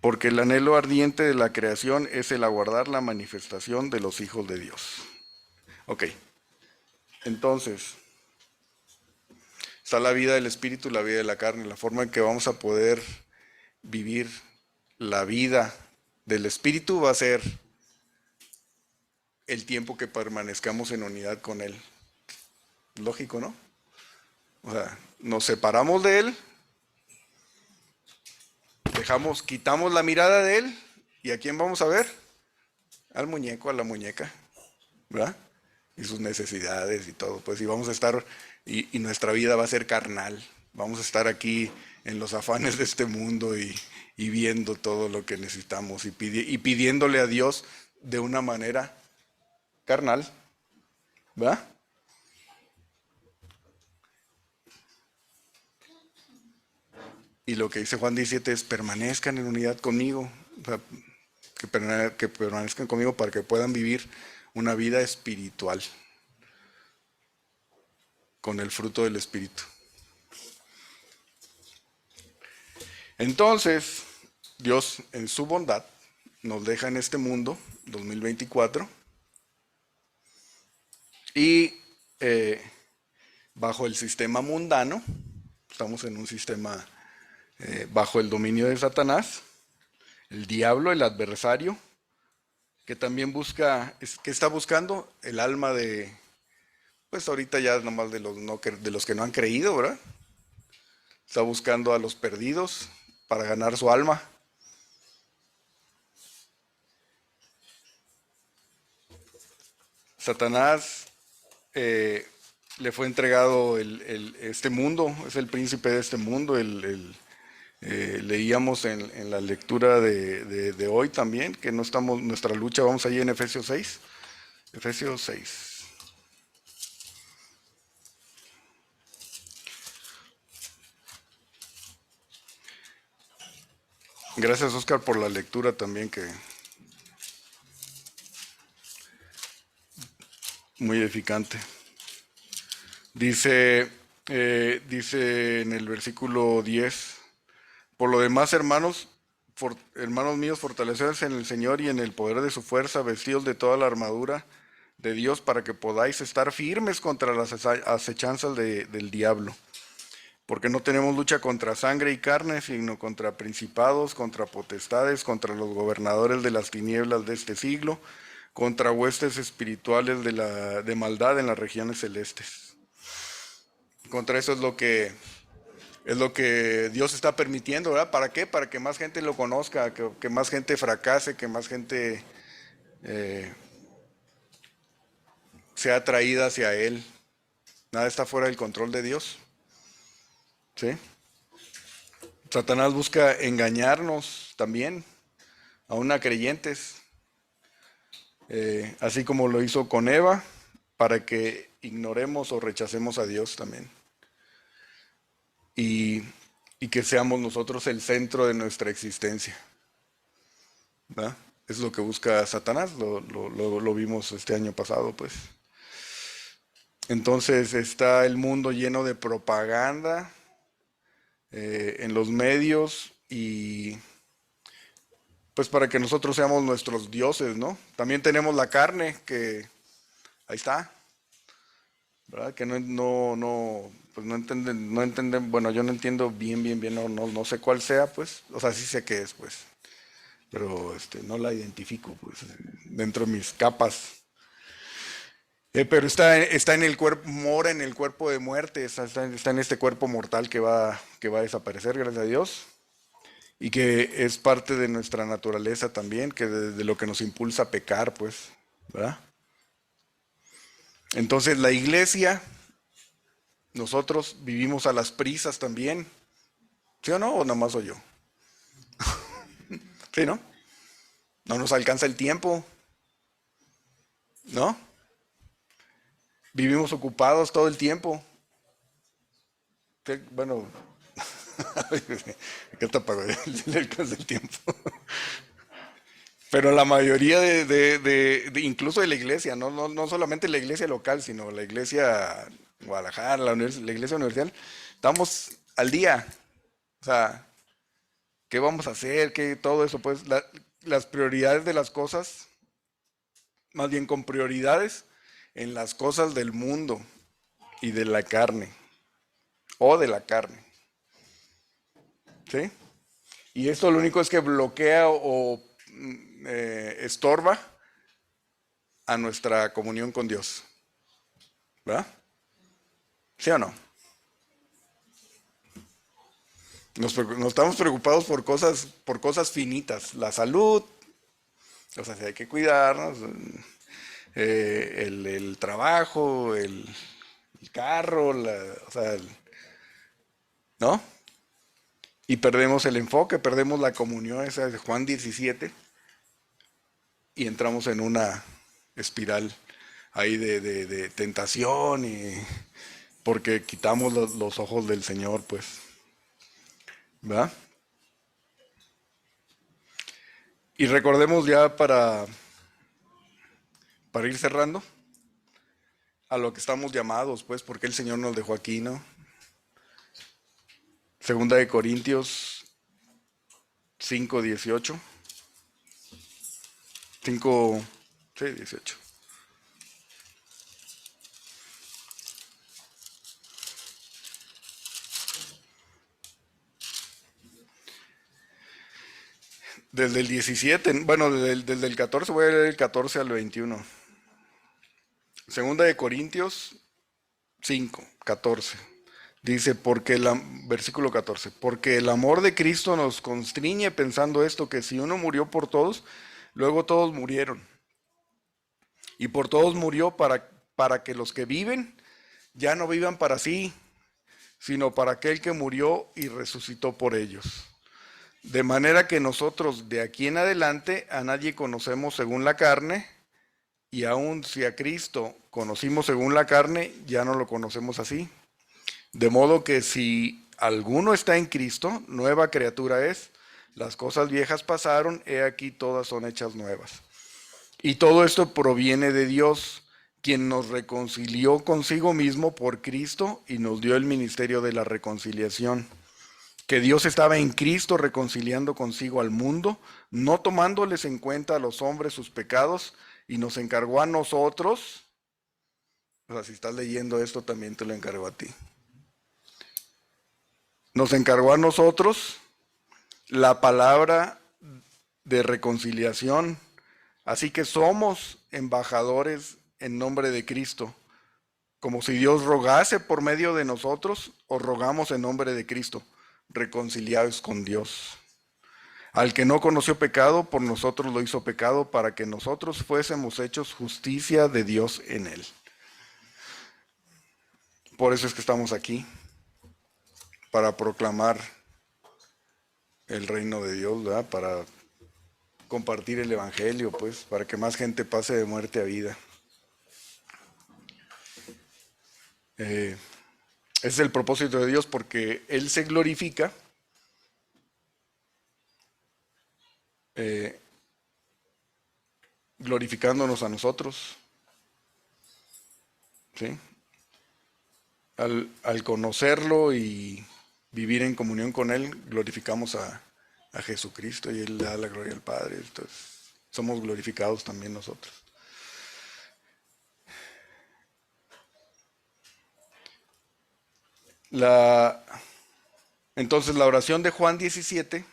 Porque el anhelo ardiente de la creación es el aguardar la manifestación de los hijos de Dios. Ok, entonces, está la vida del espíritu y la vida de la carne, la forma en que vamos a poder vivir la vida del espíritu va a ser el tiempo que permanezcamos en unidad con Él. Lógico, ¿no? O sea, nos separamos de Él, quitamos la mirada de Él, ¿y a quién vamos a ver? Al muñeco, a la muñeca, ¿verdad? Y sus necesidades y todo, pues, y vamos a estar, y nuestra vida va a ser carnal, vamos a estar aquí en los afanes de este mundo y viendo todo lo que necesitamos y pidiéndole a Dios de una manera carnal, ¿verdad? Y lo que dice Juan 17 es, permanezcan en unidad conmigo, o sea, que permanezcan conmigo para que puedan vivir una vida espiritual con el fruto del Espíritu. Entonces, Dios en su bondad nos deja en este mundo 2024 y bajo el sistema mundano, estamos en un sistema bajo el dominio de Satanás, el diablo, el adversario, que también ¿qué está buscando? El alma de, pues ahorita ya nomás de los que no han creído, ¿verdad? Está buscando a los perdidos para ganar su alma. Satanás le fue entregado este mundo, es el príncipe de este mundo. Leíamos en la lectura de hoy también que no estamos, nuestra lucha, vamos allí en Efesios 6. Efesios 6. Gracias, Oscar, por la lectura también, que muy edificante. Dice en el versículo 10, por lo demás, hermanos míos, fortaleceos en el Señor y en el poder de su fuerza, vestidos de toda la armadura de Dios para que podáis estar firmes contra las acechanzas del diablo. Porque no tenemos lucha contra sangre y carne, sino contra principados, contra potestades, contra los gobernadores de las tinieblas de este siglo, contra huestes espirituales de maldad en las regiones celestes. Contra eso es lo que Dios está permitiendo, ¿verdad? ¿Para qué? Para que más gente lo conozca, que más gente fracase, que más gente sea atraída hacia Él. Nada está fuera del control de Dios. ¿Sí? Satanás busca engañarnos también, aún a creyentes. así como lo hizo con Eva, para que ignoremos o rechacemos a Dios también. Y, y que seamos nosotros el centro de nuestra existencia. ¿Verdad? Es lo que busca Satanás, lo vimos este año pasado, pues. Entonces está el mundo lleno de propaganda en los medios y pues para que nosotros seamos nuestros dioses, ¿no? También tenemos la carne que ahí está, ¿verdad? Que pues no entienden, bueno, yo no entiendo bien, no sé cuál sea, pues, o sea, sí sé qué es, pues, pero no la identifico, pues, dentro de mis capas. Pero está en el cuerpo, mora en el cuerpo de muerte, está en este cuerpo mortal que va a desaparecer, gracias a Dios, y que es parte de nuestra naturaleza también, que de lo que nos impulsa a pecar, pues, ¿verdad? Entonces la iglesia, nosotros vivimos a las prisas también, ¿sí o no? ¿O nada más soy yo? Sí, ¿no? No nos alcanza el tiempo, ¿no? Vivimos ocupados todo el tiempo. Bueno, ¿qué te apagó? Le alcanza el tiempo. Pero la mayoría incluso de la iglesia, no solamente la iglesia local, sino la iglesia Guadalajara, la iglesia universal, estamos al día. O sea, ¿qué vamos a hacer? ¿Qué todo eso? Pues las prioridades de las cosas, más bien con prioridades en las cosas del mundo y de la carne, o de la carne. ¿Sí? Y esto lo único es que bloquea o estorba a nuestra comunión con Dios. ¿Verdad? ¿Sí o no? Nos estamos preocupados por cosas finitas. La salud, o sea, si hay que cuidarnos, el trabajo, el carro, o sea, ¿no? Y perdemos el enfoque, perdemos la comunión, esa de Juan 17, y entramos en una espiral ahí de tentación, y porque quitamos los ojos del Señor, pues, ¿verdad? Y recordemos ya para ir cerrando a lo que estamos llamados, pues, porque el Señor nos dejó aquí, ¿no? Segunda de Corintios 5:18. 5, sí, 18. Desde el 17, bueno, desde el 14, voy a leer el 14 al 21. Segunda de Corintios 5:14. Dice, versículo 14, porque el amor de Cristo nos constriñe pensando esto, que si uno murió por todos, luego todos murieron. Y por todos murió para que los que viven ya no vivan para sí, sino para aquel que murió y resucitó por ellos. De manera que nosotros de aquí en adelante a nadie conocemos según la carne, y aun si a Cristo conocimos según la carne, ya no lo conocemos así. De modo que si alguno está en Cristo, nueva criatura es. Las cosas viejas pasaron, he aquí todas son hechas nuevas. Y todo esto proviene de Dios, quien nos reconcilió consigo mismo por Cristo y nos dio el ministerio de la reconciliación. Que Dios estaba en Cristo reconciliando consigo al mundo, no tomándoles en cuenta a los hombres sus pecados, y nos encargó a nosotros. O sea, si estás leyendo esto, también te lo encargó a ti. Nos encargó a nosotros la palabra de reconciliación. Así que somos embajadores en nombre de Cristo. Como si Dios rogase por medio de nosotros, os rogamos en nombre de Cristo, reconciliados con Dios. Al que no conoció pecado, por nosotros lo hizo pecado, para que nosotros fuésemos hechos justicia de Dios en él. Por eso es que estamos aquí, para proclamar el reino de Dios, ¿verdad? Para compartir el evangelio, pues, para que más gente pase de muerte a vida. Ese es el propósito de Dios, porque Él se glorifica glorificándonos a nosotros, ¿sí? Al conocerlo y vivir en comunión con Él, glorificamos a Jesucristo y Él le da la gloria al Padre. Entonces, somos glorificados también nosotros. Entonces, la oración de Juan 17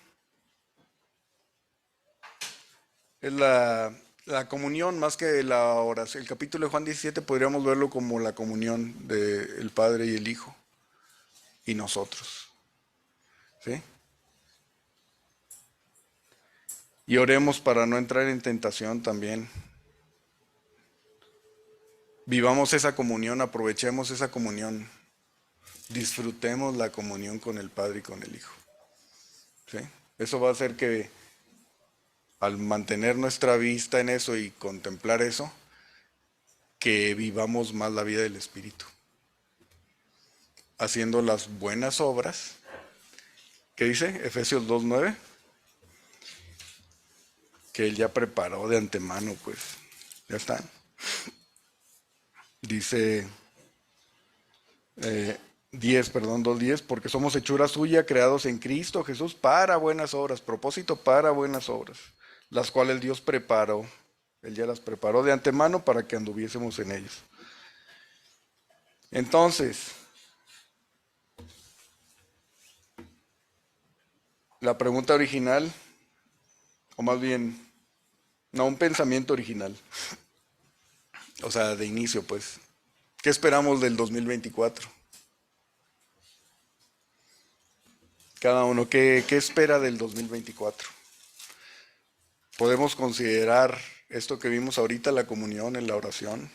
es la comunión, más que la oración. El capítulo de Juan 17 podríamos verlo como la comunión del Padre y el Hijo y nosotros, ¿sí? Y oremos para no entrar en tentación también. Vivamos esa comunión, aprovechemos esa comunión, disfrutemos la comunión con el Padre y con el Hijo, ¿sí? Eso va a hacer que al mantener nuestra vista en eso y contemplar eso, que vivamos más la vida del Espíritu, haciendo las buenas obras. ¿Qué dice? Efesios 2:9. Que Él ya preparó de antemano, pues, ya están. Dice 2:10, porque somos hechura suya, creados en Cristo Jesús para buenas obras, propósito para buenas obras, las cuales Dios preparó, Él ya las preparó de antemano para que anduviésemos en ellos. Entonces, la pregunta original, o más bien, no, un pensamiento original, o sea, de inicio, pues, ¿qué esperamos del 2024? Cada uno, ¿qué espera del 2024? ¿Podemos considerar esto que vimos ahorita, la comunión en la oración?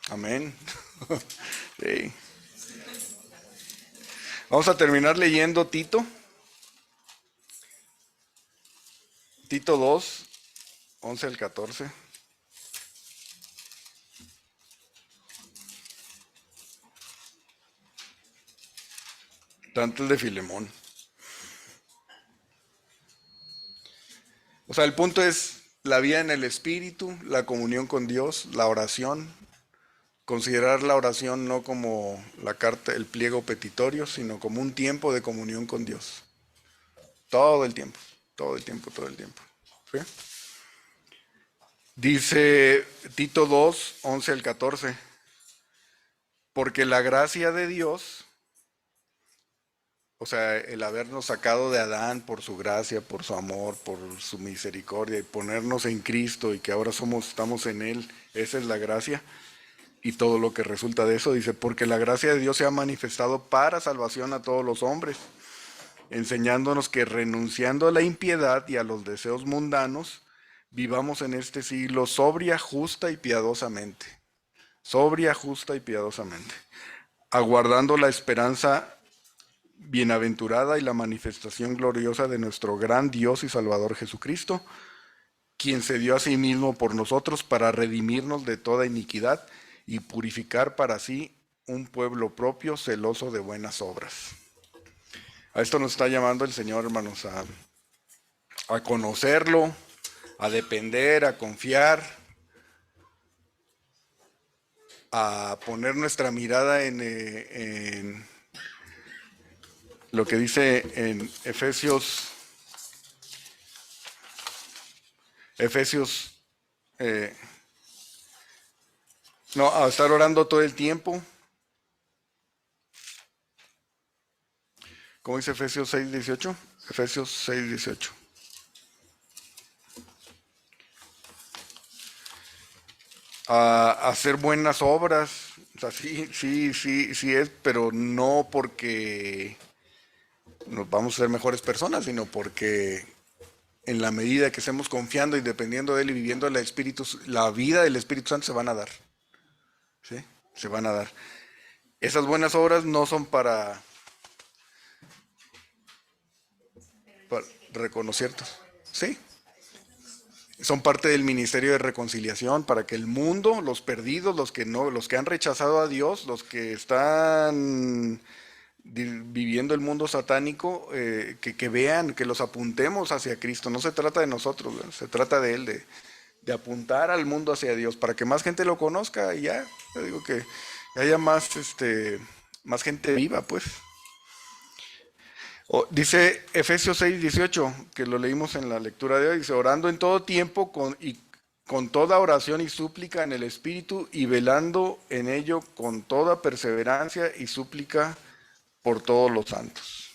Amén. Sí. Vamos a terminar leyendo Tito. Tito 2, 11 al 14. Tanto el de Filemón. O sea, el punto es la vida en el Espíritu, la comunión con Dios, la oración. Considerar la oración no como la carta, el pliego petitorio, sino como un tiempo de comunión con Dios. Todo el tiempo, todo el tiempo, todo el tiempo. ¿Sí? Dice Tito 2, 11 al 14. Porque la gracia de Dios, o sea, el habernos sacado de Adán por su gracia, por su amor, por su misericordia, y ponernos en Cristo y que ahora estamos en Él, esa es la gracia. Y todo lo que resulta de eso, dice, porque la gracia de Dios se ha manifestado para salvación a todos los hombres, enseñándonos que renunciando a la impiedad y a los deseos mundanos, vivamos en este siglo sobria, justa y piadosamente. Sobria, justa y piadosamente. Aguardando la esperanza bienaventurada y la manifestación gloriosa de nuestro gran Dios y Salvador Jesucristo, quien se dio a sí mismo por nosotros para redimirnos de toda iniquidad y purificar para sí un pueblo propio celoso de buenas obras. A esto nos está llamando el Señor, hermanos, a conocerlo, a depender, a confiar, a poner nuestra mirada en lo que dice en Efesios a estar orando todo el tiempo. ¿Cómo dice Efesios 6:18? Efesios 6:18. A hacer buenas obras. O sea, sí es, pero no porque nos vamos a ser mejores personas, sino porque en la medida que estemos confiando y dependiendo de Él y viviendo la vida del Espíritu Santo se van a dar. ¿Sí? Se van a dar. Esas buenas obras no son para para reconocer. Sí, son parte del ministerio de reconciliación para que el mundo, los perdidos, los que no, los que han rechazado a Dios, los que están viviendo el mundo satánico, que vean, que los apuntemos hacia Cristo. No se trata de nosotros, ¿verdad? Se trata de Él, de apuntar al mundo hacia Dios, para que más gente lo conozca y ya, te digo que haya más, más gente viva, pues. Dice Efesios 6:18, que lo leímos en la lectura de hoy, dice, orando en todo tiempo con toda oración y súplica en el Espíritu y velando en ello con toda perseverancia y súplica por todos los santos.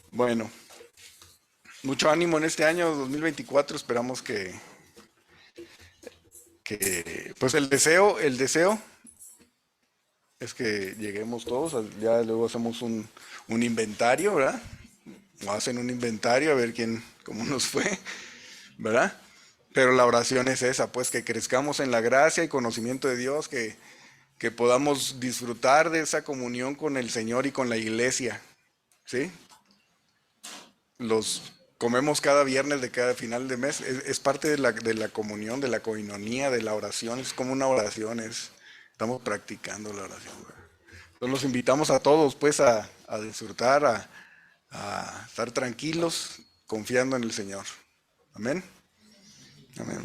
Bueno, mucho ánimo en este año 2024, esperamos que pues el deseo es que lleguemos todos, ya luego hacemos un inventario, ¿verdad? O hacen un inventario a ver cómo nos fue, ¿verdad? Pero la oración es esa, pues que crezcamos en la gracia y conocimiento de Dios, que podamos disfrutar de esa comunión con el Señor y con la iglesia, ¿sí? Los comemos cada viernes de cada final de mes, es parte de la comunión, de la coinonía, de la oración, es como una oración, estamos practicando la oración, ¿verdad? Entonces los invitamos a todos pues a disfrutar, a estar tranquilos, confiando en el Señor. Amén. Amén.